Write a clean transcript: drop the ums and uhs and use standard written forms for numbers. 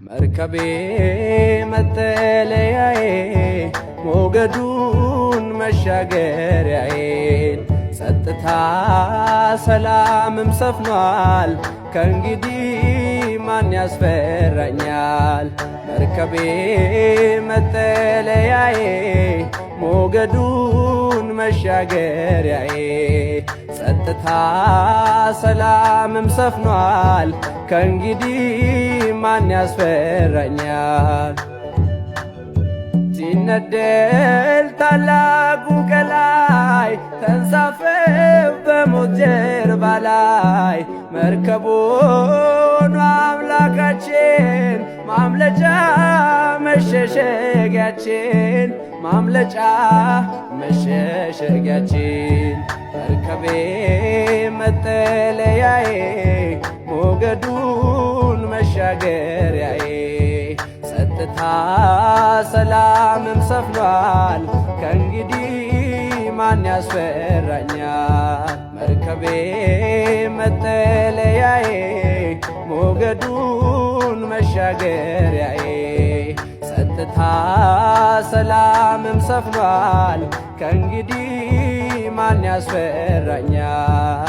መርከቤ መጠለያዬ ሞገዱን መሻገሪያዬ ጸጥታ ሰላምም ሰፍኗል ከእንግዲህ ማን ያስፈራኛል? መርከቤ መጠለያዬ ሞገዱን መሻገሪያዬ ጸጥታ ሰላምም ሰፍኗል ከእንግዲህ ማን ያስፈራኛል? ሲነደል ታላቁ ቀላይ ተንሳፈፍ በሞት ጀርባ ላይ መርከቡን አምላካችን ማምለጫ መሸሸጊያችን ማምለጫ መሸሸጊያችን መርከቤ መጠለያዬ ሞገዱን መሻገሪያዬ ጸጥታ ሰላምም ሰፍኗል ከእንግዲህ ማን ያስፈራኛል? መርከቤ መጠለያዬ ሞገዱን መሻገሪያዬ ጸጥታ ሰላምም ሰፍኗል ከእንግዲህ ማን ያስፈራኛል?